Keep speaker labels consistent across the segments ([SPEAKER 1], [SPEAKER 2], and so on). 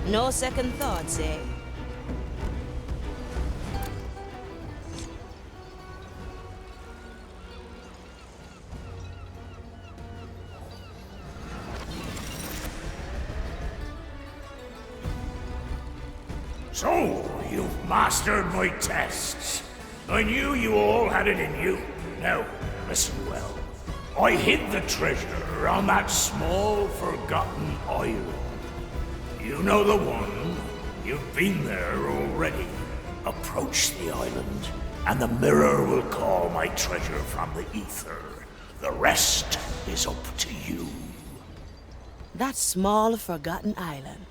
[SPEAKER 1] No second thoughts, eh?
[SPEAKER 2] So, you've mastered my tests. I knew you all had it in you. Now, listen well. I hid the treasure on that small, forgotten island. You know the one. You've been there already. Approach the island, and the mirror will call my treasure from the ether. The rest is up to you.
[SPEAKER 1] That small, forgotten island.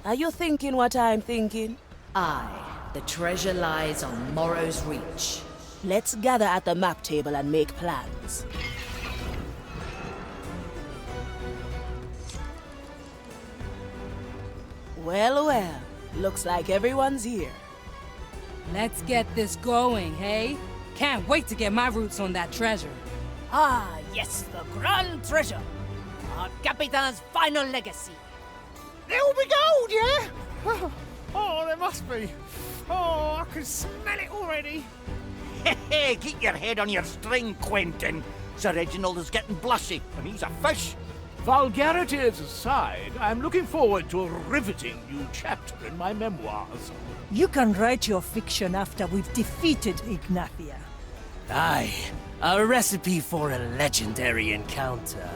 [SPEAKER 1] Are you thinking what I'm thinking?
[SPEAKER 3] Aye, the treasure lies on Morrow's Reach.
[SPEAKER 1] Let's gather at the map table and make plans. Well, well. Looks like everyone's here.
[SPEAKER 4] Let's get this going, hey? Can't wait to get my roots on that treasure.
[SPEAKER 5] Ah, yes, the grand treasure. Our Capitan's final legacy.
[SPEAKER 6] There'll be gold, yeah? Oh, there must be. Oh, I can smell it already.
[SPEAKER 7] Hey, keep your head on your string, Quentin. Sir Reginald is getting blushy, and he's a fish.
[SPEAKER 2] Vulgarities aside, I'm looking forward to a riveting new chapter in my memoirs.
[SPEAKER 8] You can write your fiction after we've defeated Ignathia.
[SPEAKER 9] Aye, a recipe for a legendary encounter.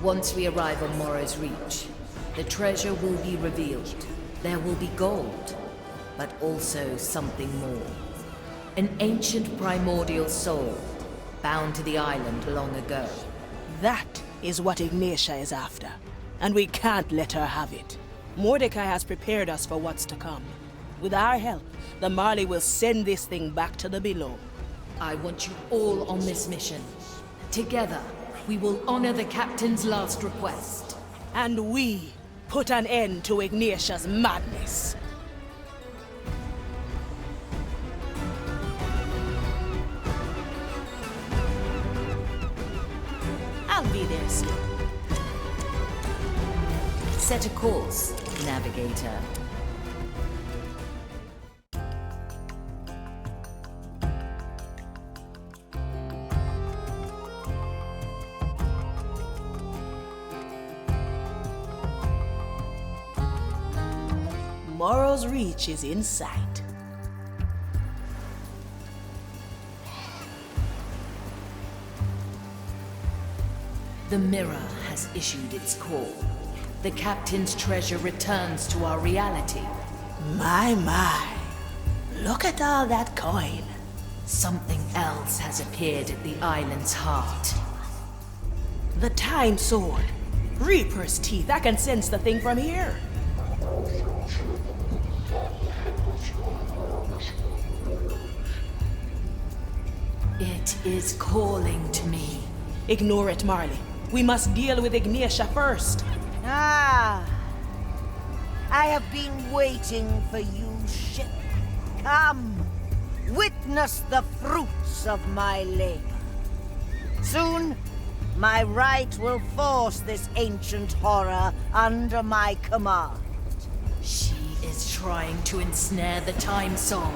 [SPEAKER 3] Once we arrive on Morrow's Reach, the treasure will be revealed. There will be gold, but also something more. An ancient primordial soul, bound to the island long ago.
[SPEAKER 1] That is what Ignatia is after, and we can't let her have it. Mordecai has prepared us for what's to come. With our help, the Marley will send this thing back to the below.
[SPEAKER 3] I want you all on this mission. Together, we will honor the captain's last request.
[SPEAKER 1] And we put an end to Ignatia's madness. I'll be there soon.
[SPEAKER 3] Set a course, navigator.
[SPEAKER 1] Morrow's Reach is in sight.
[SPEAKER 3] The mirror has issued its call. The captain's treasure returns to our reality.
[SPEAKER 1] My. Look at all that coin.
[SPEAKER 3] Something else has appeared at the island's heart.
[SPEAKER 1] The Time Sword. Reaper's teeth. I can sense the thing from here.
[SPEAKER 3] It is calling to me.
[SPEAKER 1] Ignore it, Marley. We must deal with Ignatia first.
[SPEAKER 5] Ah, I have been waiting for you, ship. Come, witness the fruits of my labor. Soon, my right will force this ancient horror under my command.
[SPEAKER 3] She is trying to ensnare the Time Soul.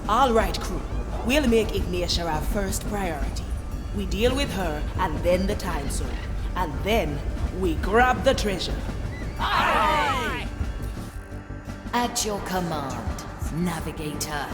[SPEAKER 1] All right, crew. We'll make Ignatia our first priority. We deal with her, and then the Time Sword. And then, we grab the treasure.
[SPEAKER 5] Aye!
[SPEAKER 3] At your command, navigator.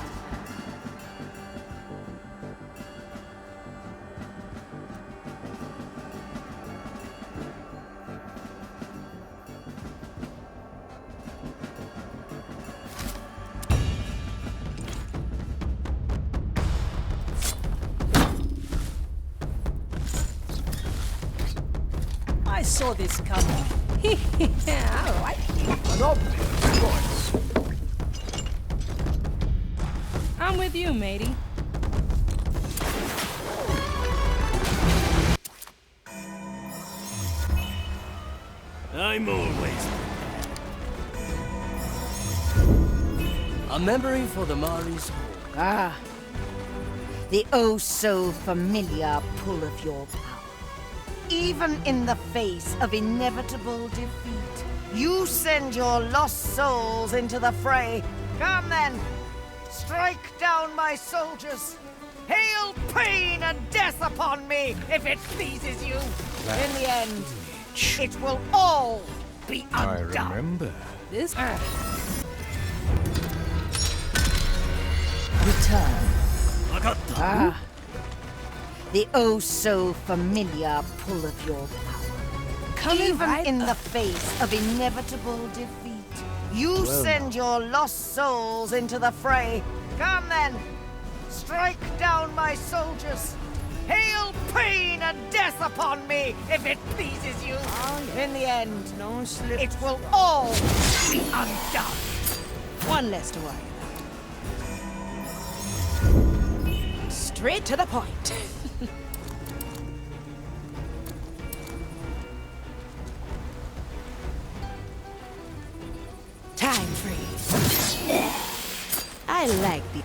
[SPEAKER 8] I saw this coming.
[SPEAKER 4] Yeah, I like it.
[SPEAKER 2] An obvious choice.
[SPEAKER 4] I'm with you, matey.
[SPEAKER 9] I'm always a memory for the Mari's home.
[SPEAKER 5] Ah, the oh-so-familiar pull of your power. Even in the face of inevitable defeat, You send your lost souls into the fray. Come then, strike down my soldiers. Hail pain and death upon me, if it pleases you. In the end, it will all be undone.
[SPEAKER 6] I remember.
[SPEAKER 4] This.
[SPEAKER 5] Return. Ah, the oh-so-familiar pull of your power. Even in the face of inevitable defeat, you send your lost souls into the fray. Come then, strike down my soldiers. Hail pain and death upon me, if it pleases you. In the end, it will all be undone.
[SPEAKER 1] One less to worry about. Straight to the point. Time freeze. I like the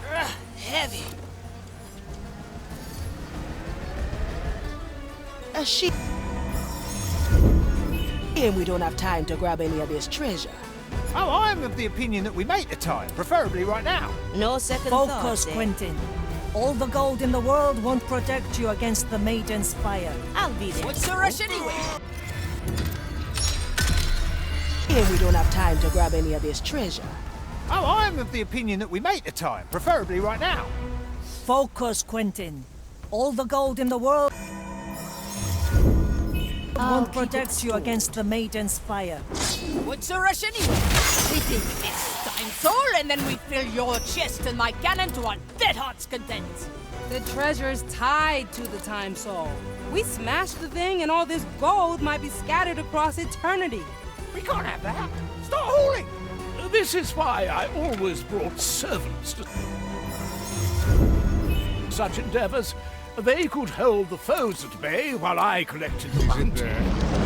[SPEAKER 1] heavy. A sheep. And we don't have time to grab any of this treasure.
[SPEAKER 6] Oh, I'm of the opinion that we make the time, preferably right now.
[SPEAKER 1] No second
[SPEAKER 8] Focus,
[SPEAKER 1] thoughts, eh?
[SPEAKER 8] Quentin. All the gold in the world won't protect you against the Maiden's fire.
[SPEAKER 1] I'll be there.
[SPEAKER 3] What's the rush anyway?
[SPEAKER 1] And we don't have time to grab any of this treasure.
[SPEAKER 6] Oh, I'm of the opinion that we make the time, preferably right now.
[SPEAKER 8] Focus, Quentin. All the gold in the world won't protect you against the Maiden's fire.
[SPEAKER 3] What's the rush anyway? We take this time soul and then we fill your chest and my cannon to our dead heart's content.
[SPEAKER 4] The treasure's tied to the time soul. We smash the thing and all this gold might be scattered across eternity.
[SPEAKER 6] We can't have that. Start hauling.
[SPEAKER 2] This is why I always brought servants to such endeavors. They could hold the foes at bay while I collected the bounty.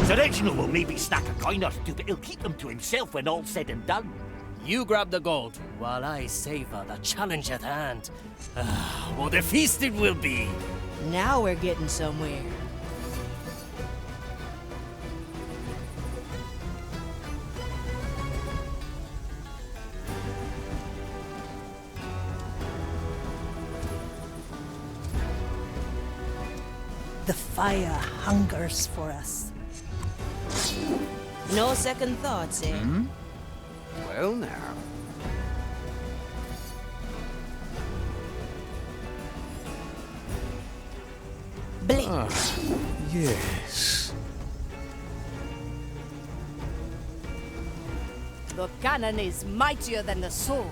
[SPEAKER 7] Sir Reginald will maybe snack a coin or two, but he'll keep them to himself when all's said and done.
[SPEAKER 9] You grab the gold, while I savor the challenge at hand. What a feast it will be!
[SPEAKER 1] Now we're getting somewhere.
[SPEAKER 8] The fire hungers for us.
[SPEAKER 1] No second thoughts, eh?
[SPEAKER 10] Well now.
[SPEAKER 1] Blink.
[SPEAKER 6] Yes.
[SPEAKER 3] The cannon is mightier than the sword.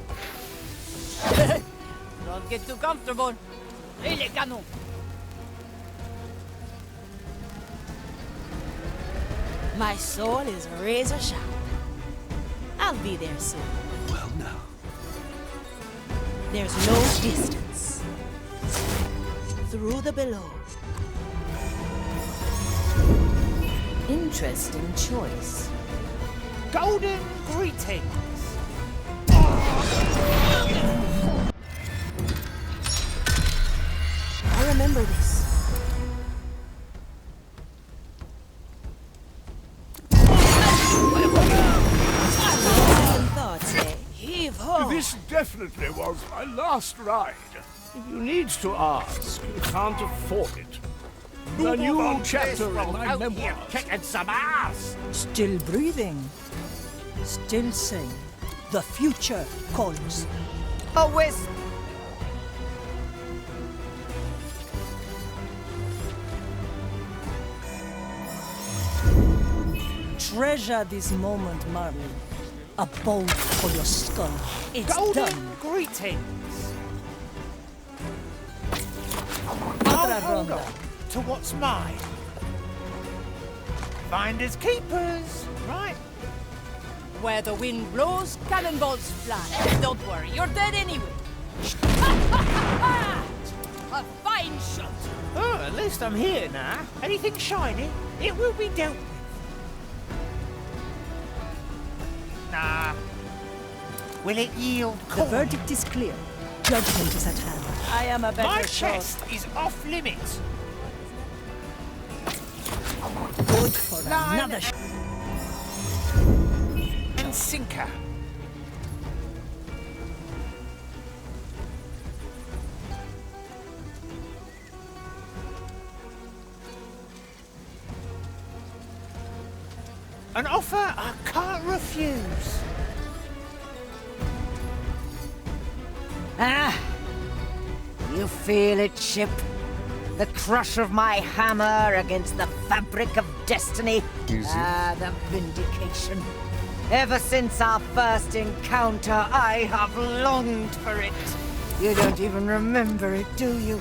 [SPEAKER 3] Don't get too comfortable. Et les canons.
[SPEAKER 1] My soul is razor sharp. I'll be there soon.
[SPEAKER 10] Well now.
[SPEAKER 1] There's no distance. Through the below.
[SPEAKER 3] Interesting choice.
[SPEAKER 6] Golden greetings.
[SPEAKER 1] I remember this. Second thoughts, eh? Heave ho!
[SPEAKER 2] This definitely was my last ride. If you need to ask, you can't afford it. A new chapter in my
[SPEAKER 7] Out here
[SPEAKER 2] memoirs.
[SPEAKER 7] kicking some ass.
[SPEAKER 8] Still breathing. Still sane. The future calls.
[SPEAKER 5] A wisp.
[SPEAKER 8] Treasure this moment, Marley. A bolt for your skull. It's
[SPEAKER 6] Golden
[SPEAKER 8] done.
[SPEAKER 6] greetings.
[SPEAKER 8] Otra
[SPEAKER 6] Hold
[SPEAKER 8] ronda.
[SPEAKER 6] on to what's mine. Finders keepers, right?
[SPEAKER 3] Where the wind blows, cannonballs fly. Don't worry, you're dead anyway. A fine shot.
[SPEAKER 6] Oh, at least I'm here now. Anything shiny, it will be dealt with. Nah. Will it yield
[SPEAKER 8] The
[SPEAKER 6] coin?
[SPEAKER 8] verdict is clear. Judgment is at hand. I am a better
[SPEAKER 6] My
[SPEAKER 8] shot.
[SPEAKER 6] chest is off limits.
[SPEAKER 8] Good for another shot.
[SPEAKER 6] sinker. An offer I can't refuse.
[SPEAKER 5] Ah! You feel it, ship? The crush of my hammer against the fabric of destiny? Ah, the vindication. Ever since our first encounter, I have longed for it. You don't even remember it, do you?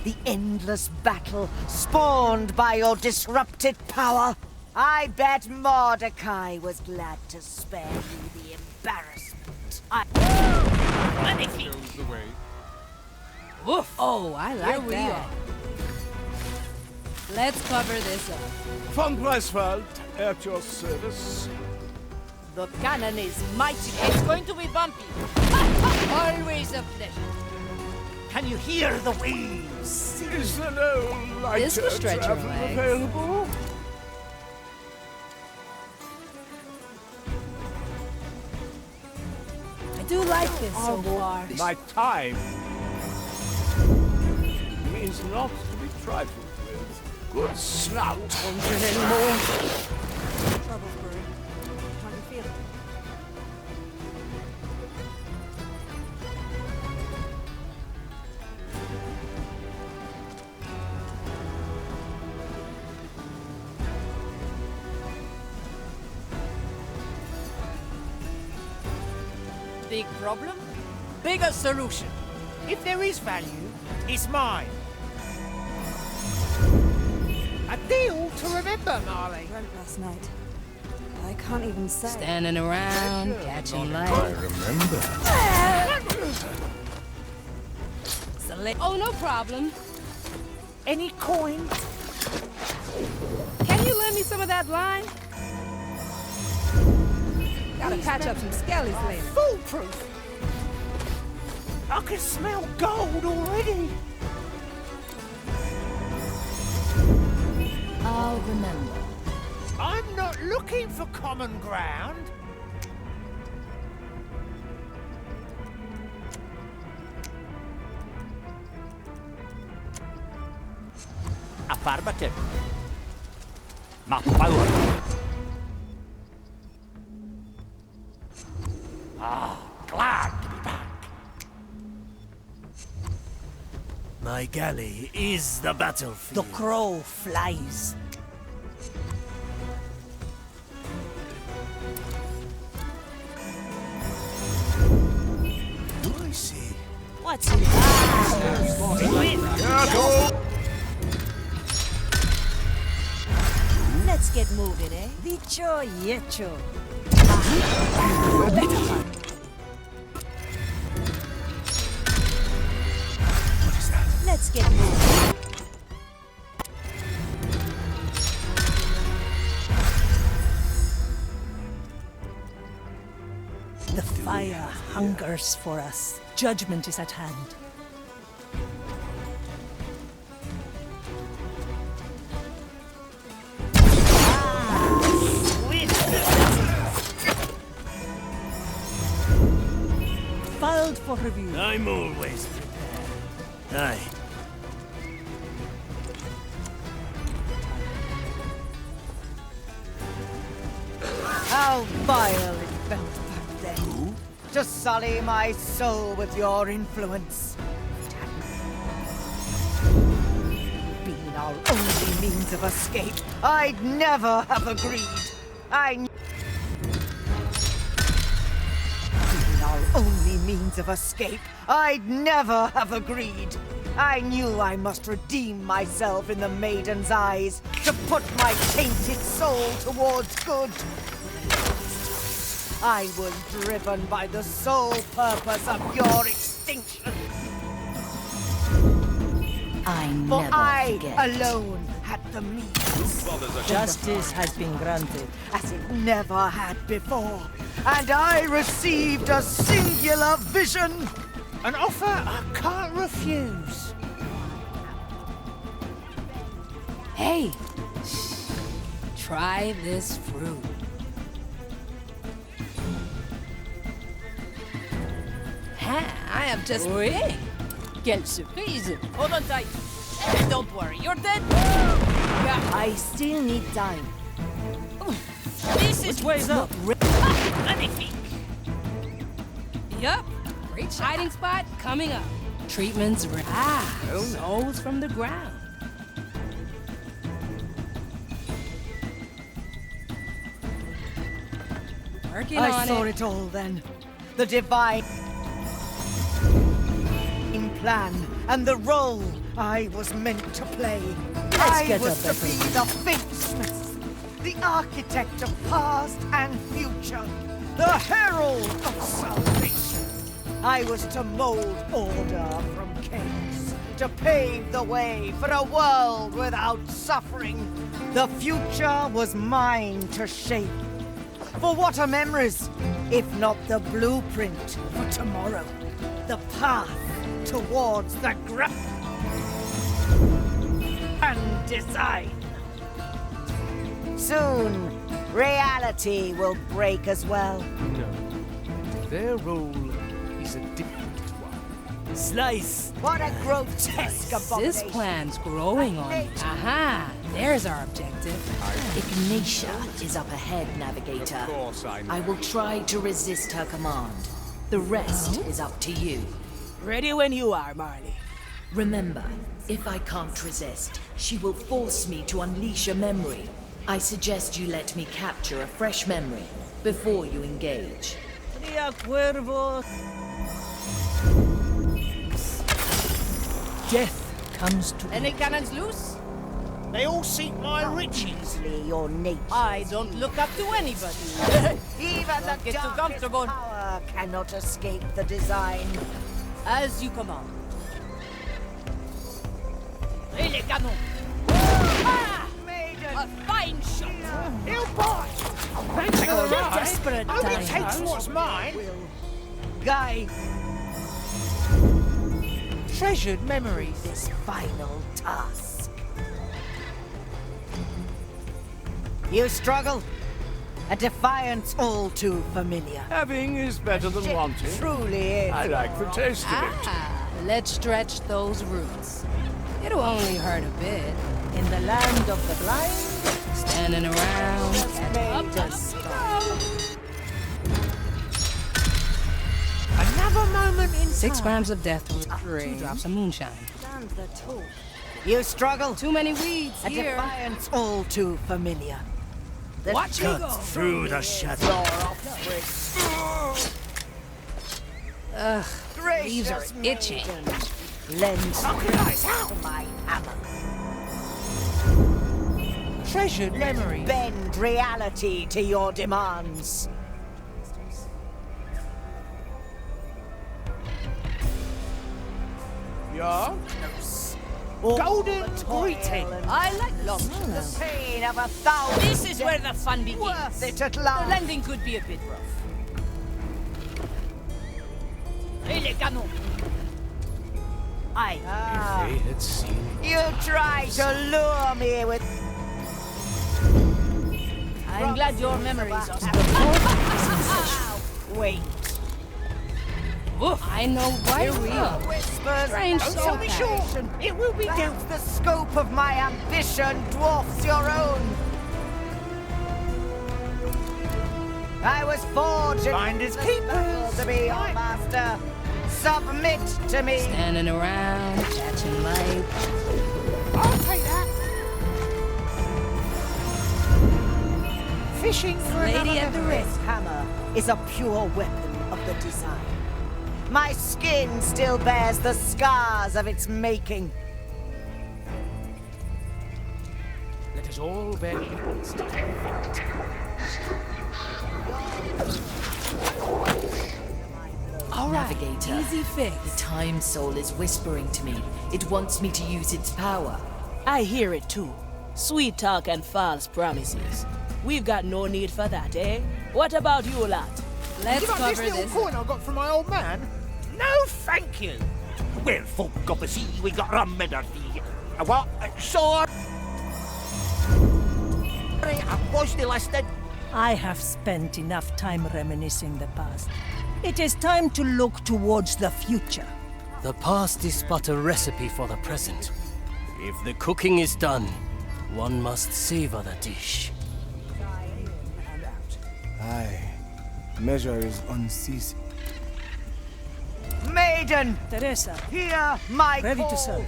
[SPEAKER 5] The endless battle spawned by your disrupted power. I bet Mordecai was glad to spare you the embarrassment. Magnifique!
[SPEAKER 4] Woof. Oh, I like that. Let's cover this up.
[SPEAKER 6] Von Greifswald, at your service.
[SPEAKER 4] The cannon is mighty. It's going to be bumpy. Always a pleasure.
[SPEAKER 7] Can you hear the waves?
[SPEAKER 6] Is there no lighter
[SPEAKER 4] This will stretch your
[SPEAKER 6] travel
[SPEAKER 4] legs.
[SPEAKER 6] available?
[SPEAKER 4] I do like this so far.
[SPEAKER 6] My time means not to be trifled with. Good snout. Won't get any more.
[SPEAKER 8] Trouble, Furry. How do you feel?
[SPEAKER 4] Big problem? Bigger solution.
[SPEAKER 6] If there is value, it's mine. A deal to remember, Marley.
[SPEAKER 8] Dreamt last night. I can't even say.
[SPEAKER 4] Standing around, catching light.
[SPEAKER 10] remember.
[SPEAKER 4] Oh, no problem.
[SPEAKER 6] Any coin?
[SPEAKER 4] Can you lend me some of that line? Gotta patch up some skellies later.
[SPEAKER 6] Foolproof. I can smell gold already.
[SPEAKER 3] I'll remember.
[SPEAKER 6] I'm not looking for common ground.
[SPEAKER 7] Affirmative. My power. Glad to be back.
[SPEAKER 9] My galley is the
[SPEAKER 8] The
[SPEAKER 9] battlefield.
[SPEAKER 8] crow flies.
[SPEAKER 10] I see.
[SPEAKER 8] What's in Let's get moving, eh? Dicho y hecho. Let's get moving. The fire hungers for us. Judgment is at hand. Filed for review.
[SPEAKER 9] I'm always prepared. Aye.
[SPEAKER 5] How vile it felt back then. To sully my soul with your influence. Being our only means of escape, I'd never have agreed. Being our only means of escape, I'd never have agreed. I knew I must redeem myself in the maiden's eyes to put my tainted soul towards good. I was driven by the sole purpose of your extinction.
[SPEAKER 3] I
[SPEAKER 5] For
[SPEAKER 3] never
[SPEAKER 5] I
[SPEAKER 3] forget.
[SPEAKER 5] alone had the means,
[SPEAKER 8] Justice has been granted.
[SPEAKER 5] as it never had before. And I received a singular vision.
[SPEAKER 6] An offer I can't refuse.
[SPEAKER 4] Try this fruit. I have just... Oui. Quelle surprise. Hold on tight. Don't worry, you're dead.
[SPEAKER 5] I still need time.
[SPEAKER 4] This is
[SPEAKER 8] Which way's up?
[SPEAKER 4] magnifique. Yup. Great hiding spot coming up. Treatments ready. Souls from the ground. Working on
[SPEAKER 5] I saw
[SPEAKER 4] it.
[SPEAKER 5] it all then. The divine plan and the role I was meant to play. I
[SPEAKER 8] get
[SPEAKER 5] was
[SPEAKER 8] up,
[SPEAKER 5] to be the fatesmith, the architect of past and future, the herald of salvation. I was to mold order from chaos, to pave the way for a world without suffering. The future was mine to shape. For what are memories, if not the blueprint for tomorrow? The path towards the and design. Soon, reality will break as well.
[SPEAKER 10] No. Their role is a different one.
[SPEAKER 9] Slice!
[SPEAKER 5] What a grotesque
[SPEAKER 4] This
[SPEAKER 5] abomination.
[SPEAKER 4] plan's growing on me. Aha! There's our objective.
[SPEAKER 3] Ignatia is up ahead, Navigator.
[SPEAKER 10] Of course I know.
[SPEAKER 3] I will try to resist her command. The rest is up to you.
[SPEAKER 1] Ready when you are, Marley.
[SPEAKER 3] Remember, if I can't resist, she will force me to unleash a memory. I suggest you let me capture a fresh memory before you engage.
[SPEAKER 8] Death comes to
[SPEAKER 4] Any cannons loose?
[SPEAKER 7] They all seek my riches.
[SPEAKER 5] Easily your nature.
[SPEAKER 4] I don't look up to anybody.
[SPEAKER 5] Even the
[SPEAKER 4] get too
[SPEAKER 5] darkest
[SPEAKER 4] comfortable.
[SPEAKER 5] power cannot escape the design.
[SPEAKER 4] As you command. Et les canons!
[SPEAKER 5] Maiden,
[SPEAKER 4] A fine shot!
[SPEAKER 6] He'll bite. Thanks for the ride.
[SPEAKER 8] desperate
[SPEAKER 6] Only
[SPEAKER 8] times.
[SPEAKER 6] takes what's mine.
[SPEAKER 5] Guy,
[SPEAKER 6] Treasured memories.
[SPEAKER 5] this final task. You struggle. A defiance all too familiar.
[SPEAKER 2] Having is better than
[SPEAKER 5] It
[SPEAKER 2] wanting.
[SPEAKER 5] truly is.
[SPEAKER 2] I like the taste of it.
[SPEAKER 4] Ah, let's stretch those roots. It'll only hurt a bit.
[SPEAKER 8] in the land of the blind.
[SPEAKER 4] Standing around.
[SPEAKER 5] Made us
[SPEAKER 6] Another moment in
[SPEAKER 4] 6 grams of death root, 2 drops of moonshine.
[SPEAKER 5] You struggle.
[SPEAKER 4] Too many weeds
[SPEAKER 5] A
[SPEAKER 4] here.
[SPEAKER 5] defiance all too familiar. The
[SPEAKER 4] Watch me go.
[SPEAKER 7] Through the shadow.
[SPEAKER 4] Ugh, leaves are
[SPEAKER 5] gracious
[SPEAKER 4] itching.
[SPEAKER 5] maiden, lend
[SPEAKER 6] Recognize how?
[SPEAKER 5] to my hammer.
[SPEAKER 6] treasured memories.
[SPEAKER 5] Bend reality to your demands.
[SPEAKER 6] Yeah?
[SPEAKER 5] All
[SPEAKER 6] Golden
[SPEAKER 5] the toil
[SPEAKER 6] greeting.
[SPEAKER 5] and
[SPEAKER 4] I like long.
[SPEAKER 5] the pain of 1,000
[SPEAKER 4] This is where the fun begins.
[SPEAKER 5] worth it at
[SPEAKER 4] The
[SPEAKER 5] last.
[SPEAKER 4] landing could be a bit rough. Et les canons.
[SPEAKER 5] Ah,
[SPEAKER 10] They had seen
[SPEAKER 5] you try to lure me with
[SPEAKER 4] I'm glad your memories are
[SPEAKER 5] wait.
[SPEAKER 4] I know why we are.
[SPEAKER 5] Whispers
[SPEAKER 4] Strange
[SPEAKER 5] don't
[SPEAKER 4] soul
[SPEAKER 5] tell me
[SPEAKER 4] pack.
[SPEAKER 5] short. It will be doubts the scope of my ambition dwarfs your own. I was forged in
[SPEAKER 6] Finders
[SPEAKER 5] the
[SPEAKER 6] keepers.
[SPEAKER 5] battle to be your master. Submit to me.
[SPEAKER 4] Standing around, catching light.
[SPEAKER 6] I'll take that. Fishing for
[SPEAKER 4] Lady
[SPEAKER 6] another
[SPEAKER 4] at the
[SPEAKER 6] memory.
[SPEAKER 5] This hammer is a pure weapon of the design. My skin still bears the scars of its making.
[SPEAKER 10] Let us all bear witness to defeat.
[SPEAKER 3] Navigator,
[SPEAKER 4] Easy fix.
[SPEAKER 3] the Time Soul is whispering to me. It wants me to use its power.
[SPEAKER 1] I hear it too. Sweet talk and false promises. We've got no need for that, eh? What about you lot?
[SPEAKER 4] Let's
[SPEAKER 6] You got this
[SPEAKER 4] cover
[SPEAKER 6] little
[SPEAKER 4] this.
[SPEAKER 6] coin I got from my old man?
[SPEAKER 7] No, thank you. Well, folk obviously, we got a medal. What? Sword? Was they listed?
[SPEAKER 8] I have spent enough time reminiscing the past. It is time to look towards the future.
[SPEAKER 9] The past is but a recipe for the present. If the cooking is done, one must savor the dish.
[SPEAKER 10] Aye. Measure is unceasing.
[SPEAKER 5] Maiden,
[SPEAKER 8] Teresa,
[SPEAKER 5] hear my
[SPEAKER 8] ready
[SPEAKER 5] call.
[SPEAKER 8] to serve.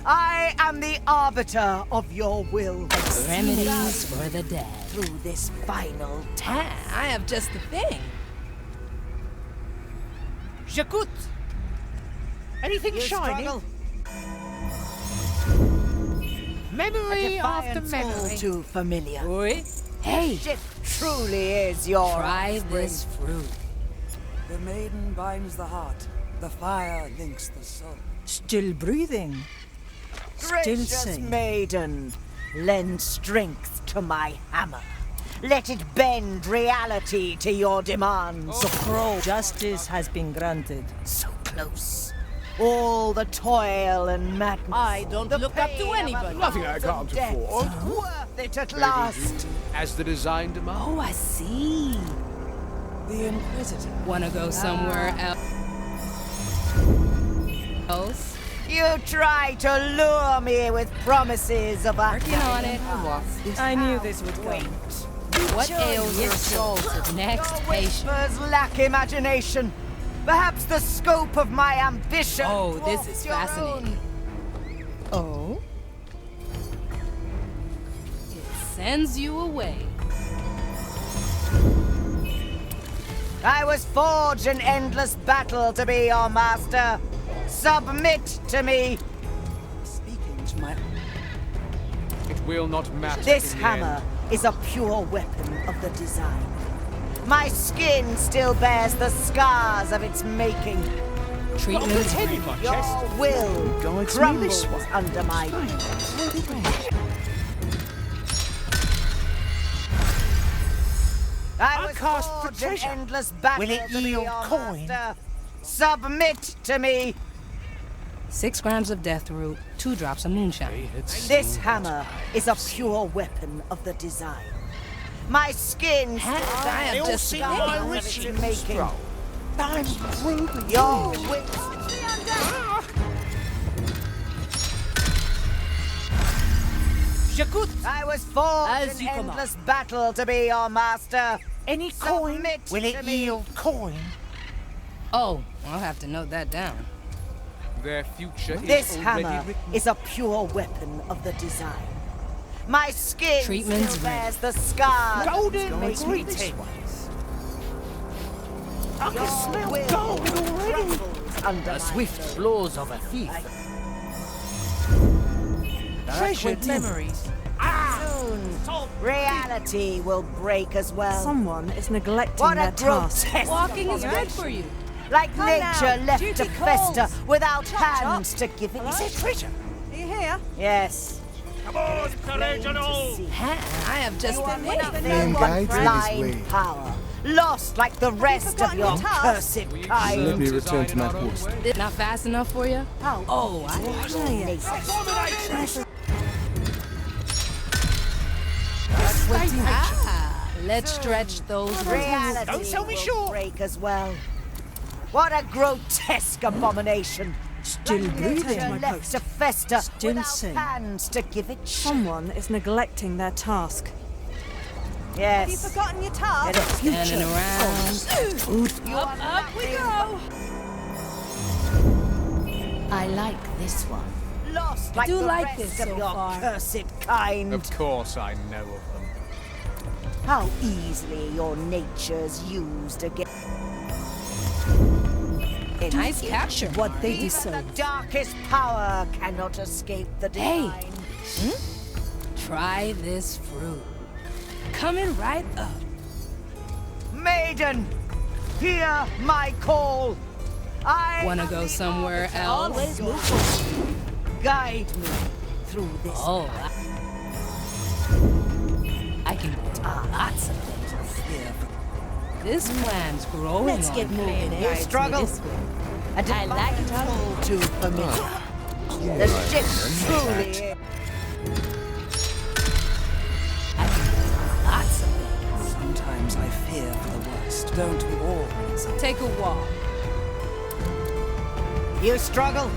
[SPEAKER 5] I am the arbiter of your will.
[SPEAKER 4] Remedies for the dead.
[SPEAKER 5] Through this final
[SPEAKER 4] I have just the thing.
[SPEAKER 6] Jakut! Anything
[SPEAKER 5] You
[SPEAKER 6] shiny?
[SPEAKER 5] struggle.
[SPEAKER 6] Memory after
[SPEAKER 5] Defiance all
[SPEAKER 6] memory.
[SPEAKER 5] too familiar.
[SPEAKER 4] Oi. Hey,
[SPEAKER 5] Shit truly is your
[SPEAKER 4] try
[SPEAKER 5] offspring.
[SPEAKER 4] this fruit.
[SPEAKER 11] The maiden binds the heart. The fire links the soul.
[SPEAKER 8] Still breathing. Still
[SPEAKER 5] Gracious
[SPEAKER 8] sane.
[SPEAKER 5] maiden, lend strength to my hammer. Let it bend reality to your demands.
[SPEAKER 8] Justice has been granted.
[SPEAKER 5] So close. All the toil and madness.
[SPEAKER 4] I don't
[SPEAKER 5] the
[SPEAKER 4] look up to
[SPEAKER 5] pain of
[SPEAKER 4] anybody.
[SPEAKER 6] Nothing I
[SPEAKER 5] 1,000
[SPEAKER 6] can't
[SPEAKER 5] deaths.
[SPEAKER 6] afford.
[SPEAKER 5] Worth it at last.
[SPEAKER 10] As the design demands.
[SPEAKER 4] Oh, I see.
[SPEAKER 11] The Inquisitor.
[SPEAKER 4] Wanna go somewhere else?
[SPEAKER 5] You try to lure me with promises of a
[SPEAKER 4] Working on it.
[SPEAKER 8] I knew this would come.
[SPEAKER 4] What ails your soul to next
[SPEAKER 5] Your
[SPEAKER 4] patient?
[SPEAKER 5] whispers lack imagination. Perhaps the scope of my ambition.
[SPEAKER 4] Oh, this
[SPEAKER 5] dwarfs
[SPEAKER 4] is
[SPEAKER 5] your
[SPEAKER 4] fascinating.
[SPEAKER 5] own.
[SPEAKER 8] Oh?
[SPEAKER 4] It sends you away.
[SPEAKER 5] I was forged in endless battle to be your master. Submit to me.
[SPEAKER 11] Speaking to my...
[SPEAKER 10] It will not matter.
[SPEAKER 5] This
[SPEAKER 10] in the
[SPEAKER 5] hammer
[SPEAKER 10] end.
[SPEAKER 5] is a pure weapon of the design. My skin still bears the scars of its making.
[SPEAKER 4] Treatment.
[SPEAKER 5] Your will
[SPEAKER 6] Going to
[SPEAKER 5] crumbles
[SPEAKER 6] this one.
[SPEAKER 5] under my I was
[SPEAKER 6] cast for
[SPEAKER 5] forged in
[SPEAKER 6] treasure.
[SPEAKER 5] endless battle
[SPEAKER 6] Will it
[SPEAKER 5] to be
[SPEAKER 6] yield
[SPEAKER 5] your
[SPEAKER 6] coin?
[SPEAKER 5] master. Submit to me.
[SPEAKER 4] 6 grams of death root, 2 drops of moonshine.
[SPEAKER 5] This hammer is a pure weapon of the design. My skin still
[SPEAKER 4] I
[SPEAKER 5] bears
[SPEAKER 4] have
[SPEAKER 5] the
[SPEAKER 4] just
[SPEAKER 5] scars
[SPEAKER 4] my
[SPEAKER 5] of
[SPEAKER 6] rich
[SPEAKER 5] its
[SPEAKER 6] little
[SPEAKER 5] making.
[SPEAKER 6] scroll. I'm proving
[SPEAKER 5] Your wits.
[SPEAKER 6] Jakut!
[SPEAKER 5] I was forged
[SPEAKER 4] As
[SPEAKER 5] in
[SPEAKER 4] you command.
[SPEAKER 5] endless battle to be your master.
[SPEAKER 6] Any coin?
[SPEAKER 5] Submit
[SPEAKER 6] Will it
[SPEAKER 5] to me.
[SPEAKER 6] yield coin?
[SPEAKER 4] Oh, I'll have to note that down.
[SPEAKER 10] Their future
[SPEAKER 5] This
[SPEAKER 10] is already
[SPEAKER 5] hammer
[SPEAKER 10] written.
[SPEAKER 5] is a pure weapon of the design. My skin
[SPEAKER 4] Treatment's
[SPEAKER 5] still
[SPEAKER 4] ready.
[SPEAKER 5] bears the scars.
[SPEAKER 6] Golden
[SPEAKER 5] Makes me
[SPEAKER 6] greeting. I
[SPEAKER 5] Your
[SPEAKER 6] can smell
[SPEAKER 5] will
[SPEAKER 6] gold already.
[SPEAKER 5] crumbles under
[SPEAKER 9] The
[SPEAKER 5] my
[SPEAKER 9] swift
[SPEAKER 5] sword.
[SPEAKER 9] blows of a thief.
[SPEAKER 6] Treasured memories.
[SPEAKER 5] Soon, reality will break as well.
[SPEAKER 11] Someone is neglecting
[SPEAKER 5] What
[SPEAKER 11] their
[SPEAKER 5] a
[SPEAKER 11] task.
[SPEAKER 5] grotesque
[SPEAKER 4] Walking is good
[SPEAKER 5] abomination.
[SPEAKER 4] for you.
[SPEAKER 5] Like
[SPEAKER 8] Come
[SPEAKER 5] nature
[SPEAKER 8] now,
[SPEAKER 5] left
[SPEAKER 8] duty
[SPEAKER 5] to fester
[SPEAKER 8] calls.
[SPEAKER 5] without
[SPEAKER 8] Chop, chop.
[SPEAKER 5] hands to give it.
[SPEAKER 6] Is it treasure?
[SPEAKER 8] Are you here?
[SPEAKER 5] Yes.
[SPEAKER 2] Come on,
[SPEAKER 5] Plain to see.
[SPEAKER 4] I have just
[SPEAKER 5] You
[SPEAKER 4] the
[SPEAKER 5] are
[SPEAKER 4] thing.
[SPEAKER 5] nothing
[SPEAKER 10] Man
[SPEAKER 5] but
[SPEAKER 10] guides in his
[SPEAKER 5] blind
[SPEAKER 10] way.
[SPEAKER 5] power, lost like the rest of
[SPEAKER 8] forgotten
[SPEAKER 5] your
[SPEAKER 8] your task?
[SPEAKER 5] cursed
[SPEAKER 10] We
[SPEAKER 5] kind.
[SPEAKER 10] Let me
[SPEAKER 9] Design
[SPEAKER 10] return to
[SPEAKER 9] in
[SPEAKER 10] my
[SPEAKER 9] our own
[SPEAKER 10] post.
[SPEAKER 9] way.
[SPEAKER 4] This not fast enough for you?
[SPEAKER 5] How
[SPEAKER 4] Oh, I let's stretch those roots.
[SPEAKER 5] reality
[SPEAKER 6] Don't sell me
[SPEAKER 5] will
[SPEAKER 6] short.
[SPEAKER 5] break as well. What a grotesque abomination!
[SPEAKER 8] Still
[SPEAKER 5] Like
[SPEAKER 8] breathing.
[SPEAKER 5] nature left to fester
[SPEAKER 8] Still
[SPEAKER 5] without
[SPEAKER 8] sane.
[SPEAKER 5] hands to give it.
[SPEAKER 11] Someone is neglecting their task.
[SPEAKER 8] Have you
[SPEAKER 5] Yes.
[SPEAKER 8] forgotten your task?
[SPEAKER 5] And a future.
[SPEAKER 4] Standing around.
[SPEAKER 5] You are
[SPEAKER 8] Up we go!
[SPEAKER 3] I like this one.
[SPEAKER 5] lost like
[SPEAKER 4] do
[SPEAKER 5] the
[SPEAKER 4] like
[SPEAKER 5] rest
[SPEAKER 4] this
[SPEAKER 5] of
[SPEAKER 4] so
[SPEAKER 5] your
[SPEAKER 4] far.
[SPEAKER 5] cursed kind.
[SPEAKER 10] Of course I know of them.
[SPEAKER 5] How easily your nature's used against.
[SPEAKER 4] Nice capture.
[SPEAKER 8] What they
[SPEAKER 5] Even
[SPEAKER 8] deserve.
[SPEAKER 5] the darkest power cannot escape the
[SPEAKER 4] Hey.
[SPEAKER 5] divine.
[SPEAKER 4] Try this fruit. Coming right up.
[SPEAKER 5] Maiden, hear my call. I
[SPEAKER 4] Wanna
[SPEAKER 5] am
[SPEAKER 4] go
[SPEAKER 5] the
[SPEAKER 4] somewhere
[SPEAKER 5] arbiter.
[SPEAKER 4] else?
[SPEAKER 8] Always move forward.
[SPEAKER 5] Guide me through this.
[SPEAKER 4] Oh, I can do lots of things here. This plan's growing
[SPEAKER 8] Let's
[SPEAKER 4] on
[SPEAKER 8] get
[SPEAKER 4] me.
[SPEAKER 8] moving,
[SPEAKER 5] You
[SPEAKER 8] eh?
[SPEAKER 5] struggle. A
[SPEAKER 8] I like it
[SPEAKER 5] all too familiar. The ship truly is.
[SPEAKER 11] don't we all need some?
[SPEAKER 4] Take a walk.
[SPEAKER 5] You struggle?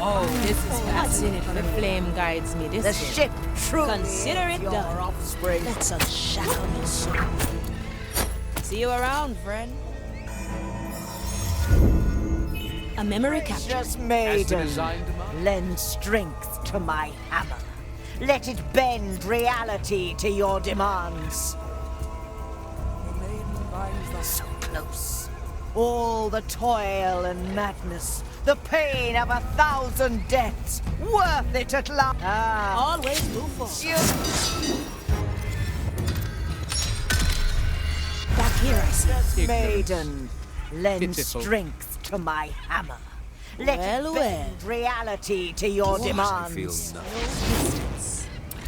[SPEAKER 4] Oh, this is fascinating. The flame guides me this
[SPEAKER 5] The
[SPEAKER 4] way.
[SPEAKER 5] ship truly
[SPEAKER 1] Consider
[SPEAKER 5] is
[SPEAKER 1] it
[SPEAKER 5] your
[SPEAKER 1] done.
[SPEAKER 5] offspring.
[SPEAKER 1] Let's unshackle your soul. See you around, friend. A memory capture.
[SPEAKER 5] Just
[SPEAKER 10] As the
[SPEAKER 5] maiden,
[SPEAKER 10] design demands.
[SPEAKER 5] lend strength to my hammer. Let it bend reality to your demands.
[SPEAKER 11] The maiden binds the
[SPEAKER 5] So close. All the toil and madness, the pain of 1,000 deaths, worth it at last. Ah,
[SPEAKER 1] Always move forward.
[SPEAKER 5] you
[SPEAKER 1] Back here, I see.
[SPEAKER 5] just
[SPEAKER 10] Ignorance.
[SPEAKER 5] maiden, lend
[SPEAKER 10] Pitiful.
[SPEAKER 5] strength to my hammer. Let
[SPEAKER 1] Well,
[SPEAKER 5] it bend reality to your demands.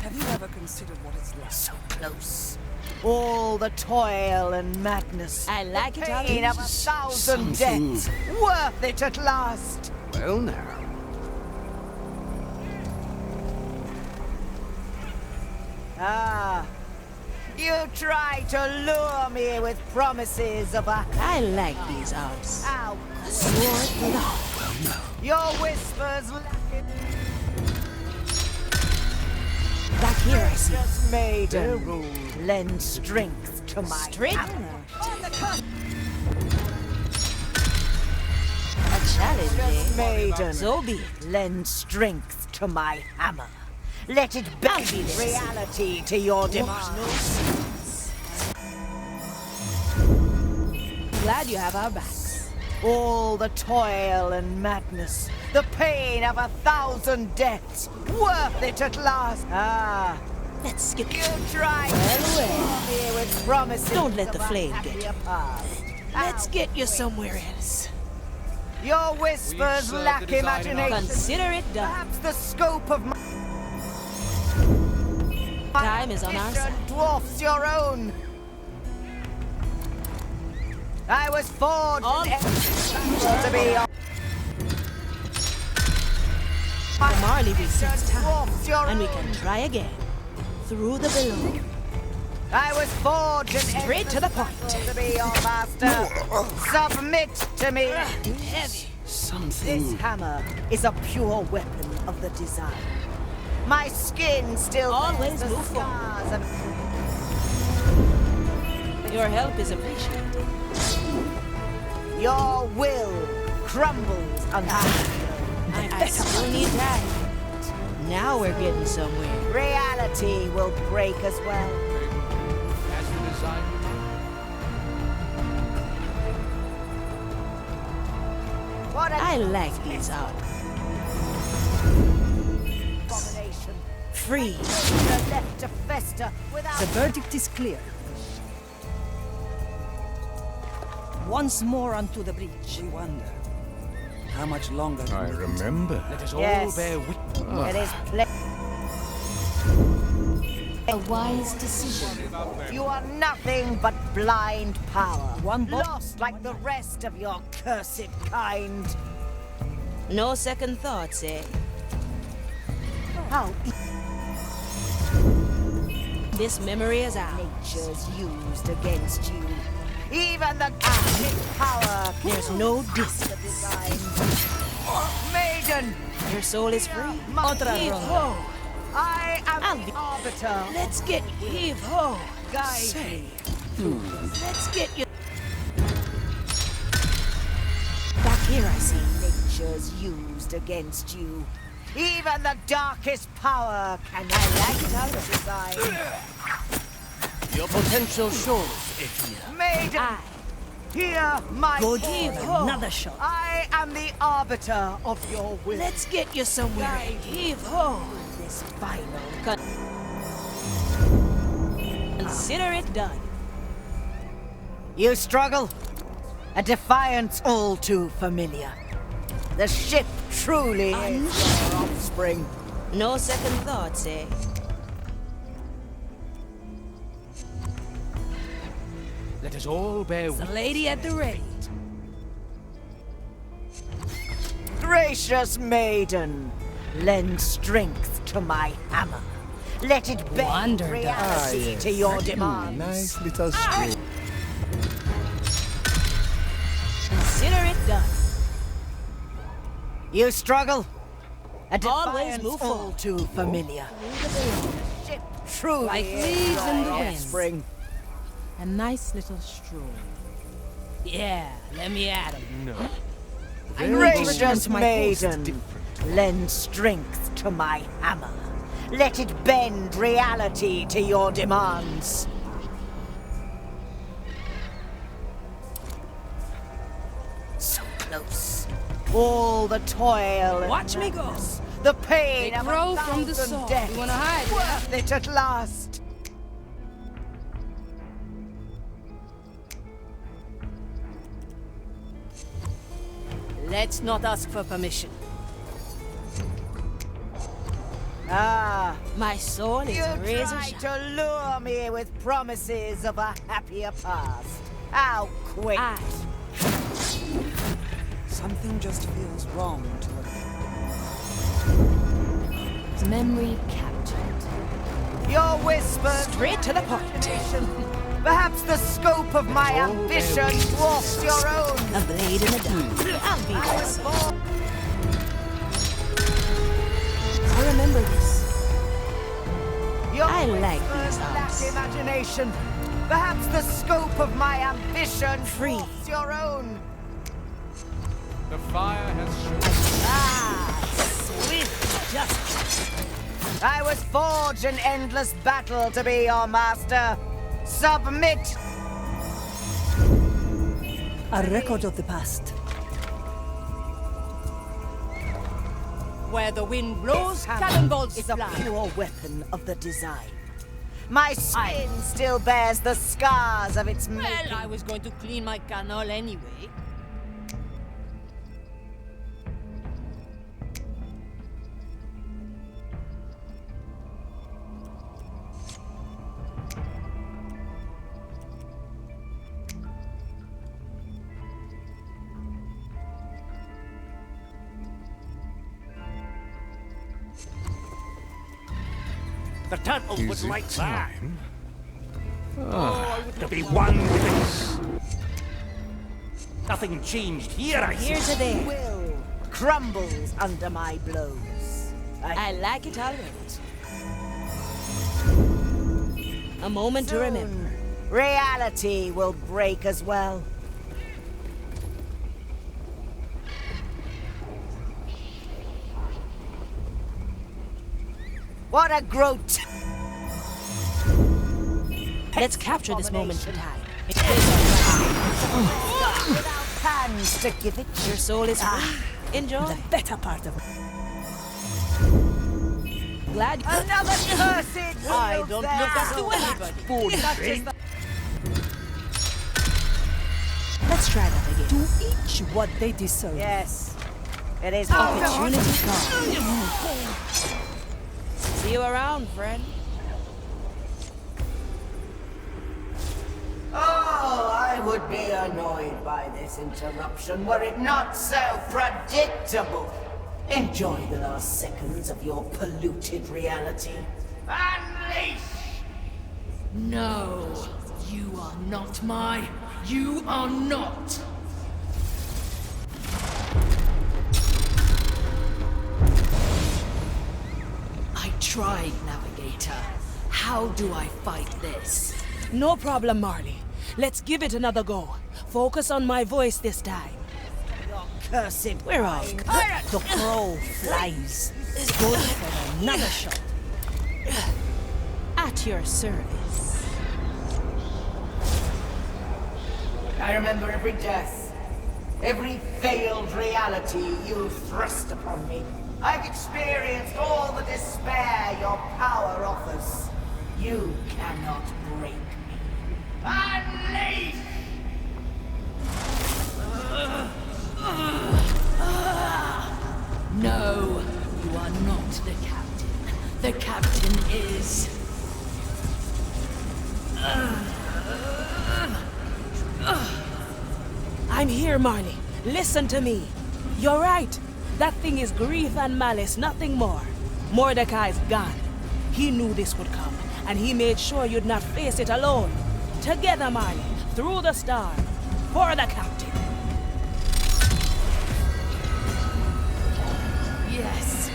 [SPEAKER 11] Have you ever considered what it's like?
[SPEAKER 5] So close. All the toil and madness,
[SPEAKER 1] I like it how
[SPEAKER 5] pain
[SPEAKER 1] you
[SPEAKER 5] of 1,000 deaths, worth it at last.
[SPEAKER 10] Well now.
[SPEAKER 5] Ah, you try to lure me with promises of a
[SPEAKER 1] I like these arms.
[SPEAKER 5] how
[SPEAKER 1] Sword love.
[SPEAKER 5] your whispers lacking.
[SPEAKER 1] Back here, I see.
[SPEAKER 5] Just maiden, lend strength to my
[SPEAKER 1] Strength?
[SPEAKER 5] hammer.
[SPEAKER 1] A challenge,
[SPEAKER 5] Just
[SPEAKER 1] eh?
[SPEAKER 5] maiden,
[SPEAKER 1] So be it.
[SPEAKER 5] lend strength to my hammer. Let it
[SPEAKER 1] I'll
[SPEAKER 5] bend
[SPEAKER 1] be there.
[SPEAKER 5] reality to your demands.
[SPEAKER 1] Glad you have our backs.
[SPEAKER 5] All the toil and madness, the pain of 1,000 deaths, worth it at last. Ah,
[SPEAKER 1] Let's skip
[SPEAKER 5] you
[SPEAKER 1] it.
[SPEAKER 5] try to
[SPEAKER 1] Well,
[SPEAKER 5] lure me with promises.
[SPEAKER 1] Don't let
[SPEAKER 5] of
[SPEAKER 1] the
[SPEAKER 5] a
[SPEAKER 1] flame get
[SPEAKER 5] happier
[SPEAKER 1] you.
[SPEAKER 5] past.
[SPEAKER 1] Let's
[SPEAKER 5] How
[SPEAKER 1] get you somewhere else.
[SPEAKER 5] Your whispers
[SPEAKER 10] serve
[SPEAKER 5] lack
[SPEAKER 10] the design
[SPEAKER 5] imagination.
[SPEAKER 1] Consider it done.
[SPEAKER 5] Perhaps the scope of my
[SPEAKER 1] Time is on our
[SPEAKER 5] vision
[SPEAKER 1] side.
[SPEAKER 5] dwarfs your own. I was forged
[SPEAKER 1] All-
[SPEAKER 5] in to be on.
[SPEAKER 1] The Marley resets time,
[SPEAKER 5] Dwarfs your
[SPEAKER 1] and we
[SPEAKER 5] own.
[SPEAKER 1] can try again. Through the below.
[SPEAKER 5] I was forged in
[SPEAKER 1] Straight to the point.
[SPEAKER 5] to be your master. Submit to me.
[SPEAKER 1] Heavy.
[SPEAKER 5] This hammer is a pure weapon of the design. My skin still
[SPEAKER 1] Always
[SPEAKER 5] bears the
[SPEAKER 1] move forward.
[SPEAKER 5] scars of
[SPEAKER 1] Your help is appreciated.
[SPEAKER 5] your will crumbles under the blow.
[SPEAKER 1] I still need time. Now we're getting somewhere.
[SPEAKER 5] Reality will break as well.
[SPEAKER 10] As the design
[SPEAKER 5] What an
[SPEAKER 1] I like these arms.
[SPEAKER 5] abomination.
[SPEAKER 1] Free.
[SPEAKER 5] They're left to fester without
[SPEAKER 8] The verdict is clear. Once more onto the breach.
[SPEAKER 11] We wonder, how much longer
[SPEAKER 10] I
[SPEAKER 11] can we
[SPEAKER 10] remember. Let us all
[SPEAKER 5] Yes.
[SPEAKER 10] bear witness.
[SPEAKER 5] It is
[SPEAKER 3] A wise decision.
[SPEAKER 5] You are nothing but blind power.
[SPEAKER 8] One bo-
[SPEAKER 5] lost like the rest of your cursed kind.
[SPEAKER 1] No second thoughts, eh?
[SPEAKER 5] How
[SPEAKER 1] This memory is ours.
[SPEAKER 5] nature's used against you. Even the darkest power
[SPEAKER 1] There's no
[SPEAKER 5] the
[SPEAKER 1] distance.
[SPEAKER 5] design. Maiden,
[SPEAKER 1] Your soul is free.
[SPEAKER 5] Otra
[SPEAKER 1] Heave
[SPEAKER 5] ronda.
[SPEAKER 1] ho.
[SPEAKER 5] I am
[SPEAKER 1] I'll
[SPEAKER 5] the
[SPEAKER 1] be-
[SPEAKER 5] arbiter.
[SPEAKER 1] Let's get heave ho.
[SPEAKER 5] Guide me.
[SPEAKER 1] Let's get you. Back here, I see.
[SPEAKER 5] Nature's used against you. Even the darkest power can I like the design.
[SPEAKER 9] Your potential shows, Ekia.
[SPEAKER 5] Maiden,
[SPEAKER 1] I
[SPEAKER 5] hear my
[SPEAKER 8] Good
[SPEAKER 5] call.
[SPEAKER 8] for another shot.
[SPEAKER 5] I am the arbiter of your will.
[SPEAKER 1] Let's get you somewhere. Heave ho.
[SPEAKER 5] This final
[SPEAKER 1] Consider it done.
[SPEAKER 5] You struggle? A defiance all too familiar. The ship truly is your offspring.
[SPEAKER 1] No second thoughts, eh?
[SPEAKER 10] Let us all bear
[SPEAKER 4] The
[SPEAKER 10] witness.
[SPEAKER 4] lady at the ready.
[SPEAKER 5] Gracious maiden, lend strength to my hammer. Let it bend
[SPEAKER 4] Wonder
[SPEAKER 5] reality to your demands.
[SPEAKER 6] Nice little stream.
[SPEAKER 1] Consider it done.
[SPEAKER 5] You struggle? A
[SPEAKER 1] Always
[SPEAKER 5] defiance
[SPEAKER 1] move
[SPEAKER 5] all
[SPEAKER 1] forward.
[SPEAKER 5] too familiar. Ship truly
[SPEAKER 4] Like
[SPEAKER 5] is
[SPEAKER 4] leaves in the
[SPEAKER 5] my
[SPEAKER 4] wind.
[SPEAKER 5] offspring.
[SPEAKER 4] A nice little stroll. Yeah, let me at him.
[SPEAKER 10] No.
[SPEAKER 5] Gracious
[SPEAKER 4] my
[SPEAKER 5] maiden, lend strength to my hammer. Let it bend reality to your demands. So close. All the toil and
[SPEAKER 4] Watch me go.
[SPEAKER 5] madness, the pain
[SPEAKER 4] They
[SPEAKER 5] of
[SPEAKER 4] grow
[SPEAKER 5] a
[SPEAKER 4] from the
[SPEAKER 5] thousand
[SPEAKER 4] soul.
[SPEAKER 5] deaths.
[SPEAKER 4] You wanna hide, yeah?
[SPEAKER 5] Worth it at last.
[SPEAKER 1] Let's not ask for permission.
[SPEAKER 5] Ah,
[SPEAKER 1] My soul is
[SPEAKER 5] you
[SPEAKER 1] razor
[SPEAKER 5] tried
[SPEAKER 1] sharp.
[SPEAKER 5] to lure me with promises of a happier past. How quick!
[SPEAKER 11] Something just feels wrong to it.
[SPEAKER 3] Memory captured.
[SPEAKER 5] Your whispers
[SPEAKER 1] Straight to the point.
[SPEAKER 5] Perhaps the scope of my ambition dwarfs your own.
[SPEAKER 1] A blade in the dark. I'll be
[SPEAKER 5] I was
[SPEAKER 1] there.
[SPEAKER 5] born
[SPEAKER 1] I remember this.
[SPEAKER 5] Your
[SPEAKER 1] I like
[SPEAKER 5] whispers
[SPEAKER 1] these
[SPEAKER 5] lack
[SPEAKER 1] arms.
[SPEAKER 5] imagination. Perhaps the scope of my ambition
[SPEAKER 1] Free.
[SPEAKER 5] dwarfs your own.
[SPEAKER 10] The fire has shown.
[SPEAKER 1] Swift justice.
[SPEAKER 5] I was forged in endless battle to be your master. Submit.
[SPEAKER 8] A record of the past.
[SPEAKER 1] Where the wind blows,
[SPEAKER 5] Hammer
[SPEAKER 1] cannonballs
[SPEAKER 5] is a
[SPEAKER 1] fly.
[SPEAKER 5] pure weapon of the design. My skin still bears the scars of its making.
[SPEAKER 1] Well, I was going to clean my canal anyway.
[SPEAKER 2] The turtle would
[SPEAKER 10] Is it
[SPEAKER 2] like that.
[SPEAKER 10] time?
[SPEAKER 2] To be one with this. Nothing changed here, I see.
[SPEAKER 1] Here to there.
[SPEAKER 5] Will crumbles under my blows.
[SPEAKER 1] I like it already. A moment to remember.
[SPEAKER 5] Soon, reality will break as well. What a grotesque
[SPEAKER 1] Let's capture this moment in time.
[SPEAKER 5] without hands to give it.
[SPEAKER 1] Your soul is free. Enjoy.
[SPEAKER 8] The better part of it.
[SPEAKER 1] Glad you...
[SPEAKER 5] Another cursed
[SPEAKER 1] I
[SPEAKER 5] field
[SPEAKER 1] don't
[SPEAKER 5] there.
[SPEAKER 1] look up to anybody. Let's try that again.
[SPEAKER 8] To each what they deserve.
[SPEAKER 5] Yes, it is
[SPEAKER 1] Opportunity comes. See you around, friend.
[SPEAKER 5] Oh, I would be annoyed by this interruption were it not so predictable. Enjoy the last seconds of your polluted reality. Unleash!
[SPEAKER 3] No, you are not my. You are not. I tried, Navigator. How do I fight this?
[SPEAKER 1] No problem, Marley. Let's give it another go. Focus on my voice this time.
[SPEAKER 5] Your cursed
[SPEAKER 1] We're all
[SPEAKER 5] lying
[SPEAKER 1] good.
[SPEAKER 8] The crow flies. Good for another shot.
[SPEAKER 1] At your service.
[SPEAKER 5] I remember every death, every failed reality you thrust upon me. I've experienced all the despair your power offers. You cannot break me. Unleash!
[SPEAKER 3] No, you are not the captain. The captain is.
[SPEAKER 1] I'm here, Marley. Listen to me. You're right. That thing is grief and malice, nothing more. Mordecai's gone. He knew this would come, and he made sure you'd not face it alone. Together, Marley, through the storm, for the captain.
[SPEAKER 3] Yes,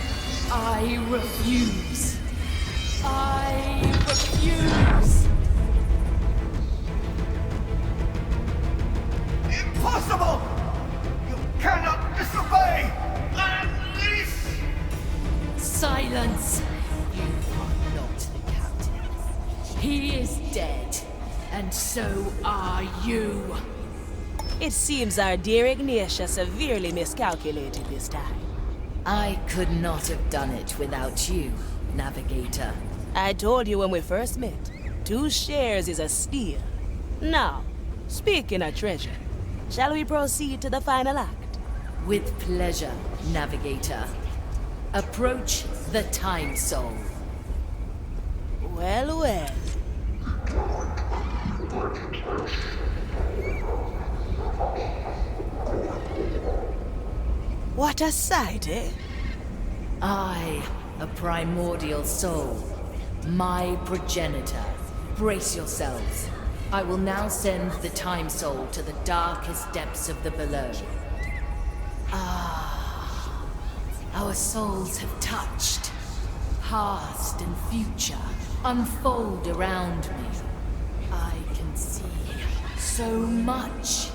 [SPEAKER 3] I refuse. I refuse.
[SPEAKER 6] Impossible! You cannot disobey! Unleash!
[SPEAKER 3] Silence! You are not the captain. He is dead, and so are you.
[SPEAKER 1] It seems our dear Ignatia severely miscalculated this time.
[SPEAKER 3] I could not have done it without you, Navigator.
[SPEAKER 1] I told you when we first met, 2 shares is a steal. Now, speaking of treasure, shall we proceed to the final act?
[SPEAKER 3] With pleasure, Navigator. Approach the Time Soul.
[SPEAKER 1] Well, well. What a sight, eh?
[SPEAKER 3] I, a primordial soul, my progenitor. Brace yourselves. I will now send the Time Soul to the darkest depths of the below. Ah, our souls have touched. Past and future unfold around me. I can see so much.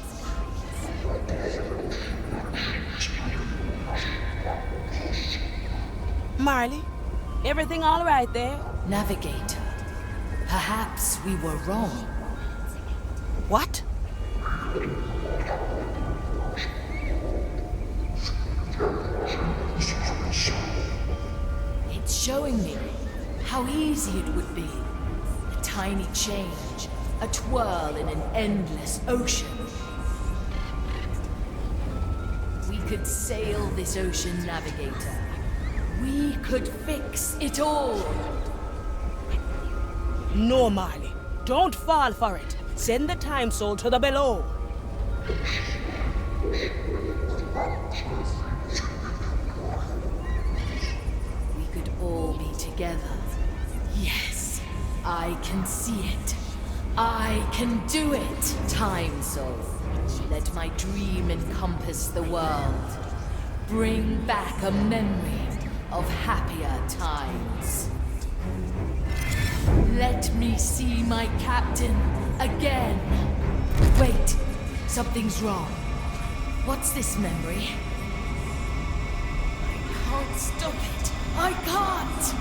[SPEAKER 1] Marley, everything all right there?
[SPEAKER 3] Navigator, perhaps we were wrong.
[SPEAKER 1] What?
[SPEAKER 3] It's showing me how easy it would be. A tiny change, a twirl in an endless ocean. We could sail this ocean, Navigator. We could fix it all.
[SPEAKER 1] No, Marley. Don't fall for it. Send the Time Soul to the below.
[SPEAKER 3] We could all be together. Yes, I can see it. I can do it. Time Soul, let my dream encompass the world. Bring back a memory of happier times. Let me see my captain again. Wait, something's wrong. What's this memory? I can't stop it. I can't!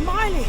[SPEAKER 1] Marley,